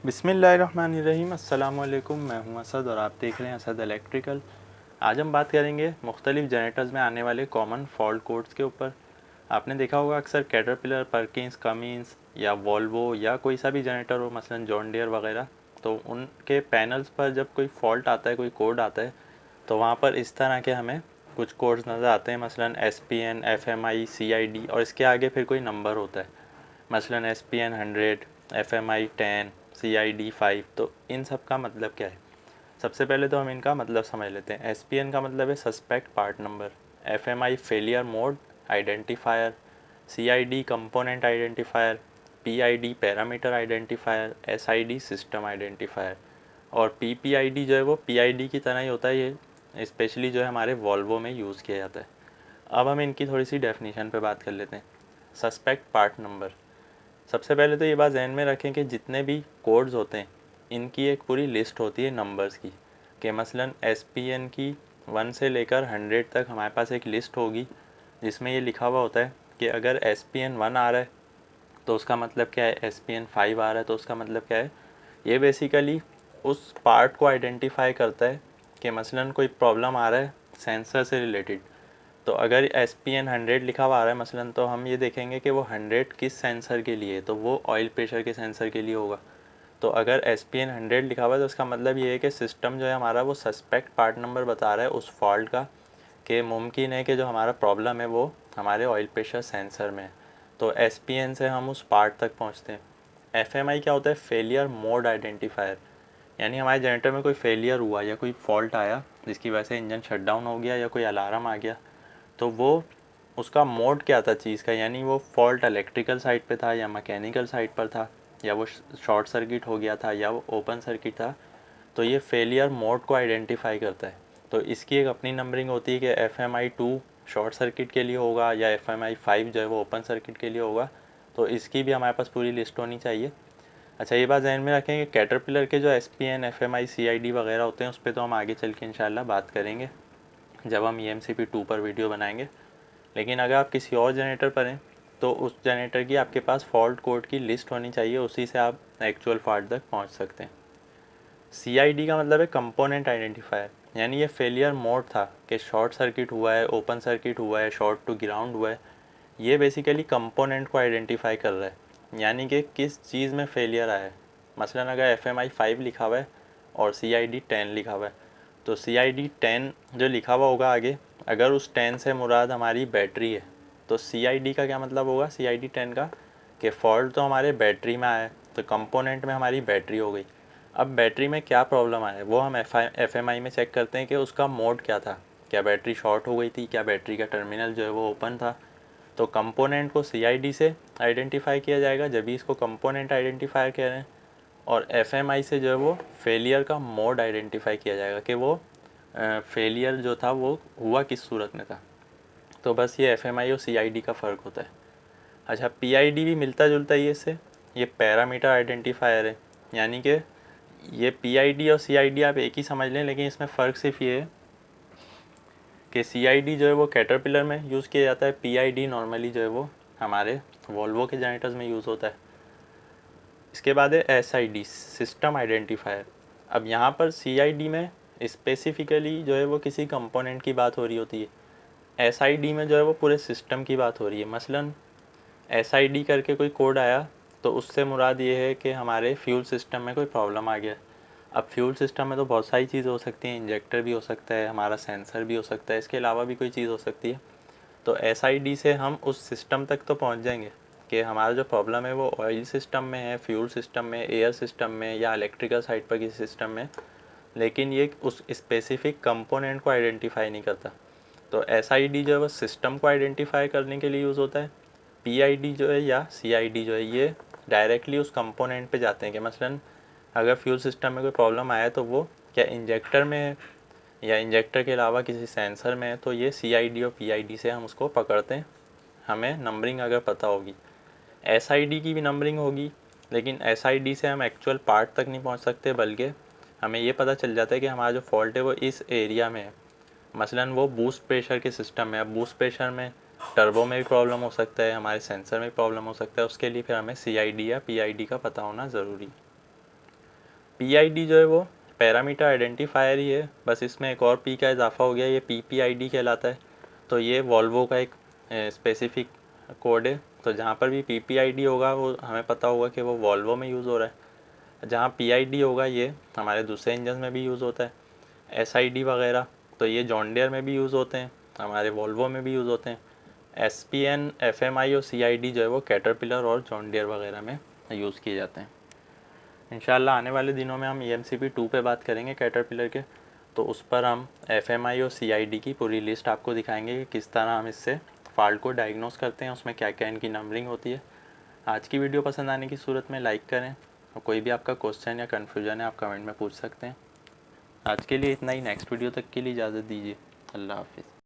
बिस्मिल्लाहिर्रहमानिर्रहीम। अस्सलाम वालेकुम। मैं हूं असद और आप देख रहे हैं असद इलेक्ट्रिकल। आज हम बात करेंगे मुख्तलिफ जनरेटर्स में आने वाले कॉमन फॉल्ट कोड्स के ऊपर। आपने देखा होगा अक्सर कैटरपिलर, परकिंस, कमिंस या वॉल्वो या कोई सा भी जनरेटर हो, मसलन जॉन डियर वगैरह, तो उनके पैनल्स पर जब कोई फॉल्ट आता है, कोई कोड आता है, तो वहाँ पर इस तरह के हमें कुछ कोड्स नज़र आते हैं, मसलन SPN, FMI, CID और इसके आगे फिर कोई नंबर होता है, मसलन SPN 100, FMI 10, CID 5। तो इन सब का मतलब क्या है? सबसे पहले तो हम इनका मतलब समझ लेते हैं। SPN का मतलब है suspect part number, FMI failure mode identifier, CID component identifier, PID parameter identifier, SID system identifier और PPID जो है वो PID की तरह ही होता है। ये स्पेशली जो है हमारे वॉल्वो में यूज़ किया जाता है। अब हम इनकी थोड़ी सी डेफिनेशन पे बात कर लेते हैं। सस्पेक्ट पार्ट नंबर, सबसे पहले तो ये बात ध्यान में रखें कि जितने भी कोड्स होते हैं इनकी एक पूरी लिस्ट होती है नंबर्स की, कि मसलन SPN की 1 से लेकर 100 तक हमारे पास एक लिस्ट होगी जिसमें ये लिखा हुआ होता है कि अगर SPN 1 आ रहा है तो उसका मतलब क्या है, SPN 5 आ रहा है तो उसका मतलब क्या है। ये बेसिकली उस पार्ट को आइडेंटिफाई करता है कि मसलन कोई प्रॉब्लम आ रहा है सेंसर से रिलेटेड। तो अगर SPN 100 लिखा हुआ आ रहा है मसलन, तो हम ये देखेंगे कि वो 100 किस सेंसर के लिए है, तो वो ऑयल प्रेशर के सेंसर के लिए होगा। तो अगर SPN 100 लिखा हुआ है तो उसका मतलब ये है कि सिस्टम जो है हमारा वो सस्पेक्ट पार्ट नंबर बता रहा है उस फॉल्ट का, कि मुमकिन है कि जो हमारा प्रॉब्लम है वो हमारे ऑयल प्रेशर सेंसर में है। तो SPN से हम उस पार्ट तक पहुँचते हैं। FMI क्या होता है? फेलियर मोड आइडेंटिफायर, यानी हमारे जनरेटर में कोई फेलियर हुआ या कोई फॉल्ट आया जिसकी वजह से इंजन शट डाउन हो गया या कोई अलार्म आ गया, तो वो उसका मोड क्या था चीज़ का, यानी वो फॉल्ट इलेक्ट्रिकल साइड पे था या मैकेनिकल साइड पर था, या वो शॉर्ट सर्किट हो गया था या वो ओपन सर्किट था। तो ये फेलियर मोड को आइडेंटिफाई करता है। तो इसकी एक अपनी नंबरिंग होती है कि FMI 2 शॉर्ट सर्किट के लिए होगा या FMI 5 जो है वो ओपन सर्किट के लिए होगा। तो इसकी भी हमारे पास पूरी लिस्ट होनी चाहिए। अच्छा, ये बात ध्यान में रखें कि कैटरपिलर के जो SPN, FMI, CID वगैरह होते हैं उस पर तो हम आगे चल के इंशाल्लाह बात करेंगे जब हम EMCP 2 पर वीडियो बनाएंगे। लेकिन अगर आप किसी और जनरेटर पर हैं तो उस जनरेटर की आपके पास फॉल्ट कोड की लिस्ट होनी चाहिए, उसी से आप एक्चुअल फॉल्ट तक पहुंच सकते हैं। CID का मतलब है कंपोनेंट आइडेंटिफायर, यानी ये फेलियर मोड था कि शॉर्ट सर्किट हुआ है, ओपन सर्किट हुआ है, शॉर्ट टू ग्राउंड हुआ है। ये बेसिकली कंपोनेंट को आइडेंटिफाई कर रहा है, यानी कि किस चीज़ में फेलियर आया है। मसलन अगर FMI 5 लिखा हुआ है और CID 10 लिखा हुआ है, तो CID 10 जो लिखा हुआ होगा आगे, अगर उस 10 से मुराद हमारी बैटरी है, तो CID का क्या मतलब होगा, CID 10 का, कि फ़ॉल्ट तो हमारे बैटरी में आया है, तो कंपोनेंट में हमारी बैटरी हो गई। अब बैटरी में क्या प्रॉब्लम आया है वो हम FMI में चेक करते हैं कि उसका मोड क्या था, क्या बैटरी शॉर्ट हो गई थी, क्या बैटरी का टर्मिनल जो है वो ओपन था। तो कंपोनेंट को CID से आइडेंटिफाई किया जाएगा, जब भी इसको कंपोनेंट आइडेंटिफायर कह रहे हैं। और FMI से जो है वो फेलियर का मोड आइडेंटिफाई किया जाएगा कि वो फेलियर जो था वो हुआ किस सूरत में था। तो बस ये FMI और CID का फ़र्क होता है। अच्छा, PID भी मिलता जुलता ही है इससे, ये पैरामीटर आइडेंटिफायर है, यानी कि ये PID और CID आप एक ही समझ लें, लेकिन इसमें फ़र्क सिर्फ ये है कि CID जो है वो कैटरपिलर में यूज़ किया जाता है, PID नॉर्मली जो है वो हमारे वॉल्वो के जनरेटर्स में यूज़ होता है। इसके बाद है SID सिस्टम आइडेंटिफायर। अब यहाँ पर CID में स्पेसिफ़िकली जो है वो किसी कंपोनेंट की बात हो रही होती है, SID में जो है वो पूरे सिस्टम की बात हो रही है। मसलन SID करके कोई कोड आया तो उससे मुराद ये है कि हमारे फ्यूल सिस्टम में कोई प्रॉब्लम आ गया। अब फ्यूल सिस्टम में तो बहुत सारी चीज़ें हो सकती हैं, इंजेक्टर भी हो सकता है, हमारा सेंसर भी हो सकता है, इसके अलावा भी कोई चीज़ हो सकती है। तो SID से हम उस सिस्टम तक तो पहुंच जाएंगे कि हमारा जो प्रॉब्लम है वो ऑयल सिस्टम में है, फ्यूल सिस्टम में, एयर सिस्टम में या इलेक्ट्रिकल साइड पर किसी सिस्टम में, लेकिन ये उस स्पेसिफिक कंपोनेंट को आइडेंटिफाई नहीं करता। तो SID जो है वो सिस्टम को आइडेंटिफाई करने के लिए यूज़ होता है। PID जो है या CID जो है ये डायरेक्टली उस कंपोनेंट पे जाते हैं कि मसलन अगर फ्यूल सिस्टम में कोई प्रॉब्लम आया है तो वो क्या इंजेक्टर में है या इंजेक्टर के अलावा किसी सेंसर में है, तो ये CID और PID से हम उसको पकड़ते हैं, हमें नंबरिंग अगर पता होगी। SID की भी नंबरिंग होगी, लेकिन SID से हम एक्चुअल पार्ट तक नहीं पहुंच सकते, बल्कि हमें ये पता चल जाता है कि हमारा जो फॉल्ट है वो इस एरिया में है। मसलन वो बूस्ट प्रेशर के सिस्टम में, अब बूस्ट प्रेशर में टर्बो में भी प्रॉब्लम हो सकता है, हमारे सेंसर में भी प्रॉब्लम हो सकता है, उसके लिए फिर हमें CID या PID का पता होना ज़रूरी। PID जो है वो पैरामीटर आइडेंटिफायर ही है, बस इसमें एक और P का इजाफा हो गया, ये PPID कहलाता है। तो ये वॉल्वो का एक स्पेसिफिक कोड है। तो जहाँ पर भी PPID होगा वो हमें पता होगा कि वो वॉल्वो में यूज़ हो रहा है। जहाँ PID होगा ये हमारे दूसरे इंजन में भी यूज़ होता है। SID वगैरह तो ये जॉन डियर में भी यूज़ होते हैं, हमारे वॉल्वो में भी यूज़ होते हैं। SPN, FMI और CID जो है वो कैटरपिलर और जॉन डियर वगैरह में यूज़ किए जाते हैं। इंशाल्लाह आने वाले दिनों में हम EMCP 2 पे बात करेंगे कैटरपिलर के, तो उस पर हम FMI और CID की पूरी लिस्ट आपको दिखाएंगे कि किस तरह हम इससे फॉल्ट को डायग्नोस करते हैं, उसमें क्या क्या इनकी नंबरिंग होती है। आज की वीडियो पसंद आने की सूरत में लाइक करें, और कोई भी आपका क्वेश्चन या कन्फ्यूजन है आप कमेंट में पूछ सकते हैं। आज के लिए इतना ही, नेक्स्ट वीडियो तक के लिए इजाज़त दीजिए। अल्लाह हाफिज़।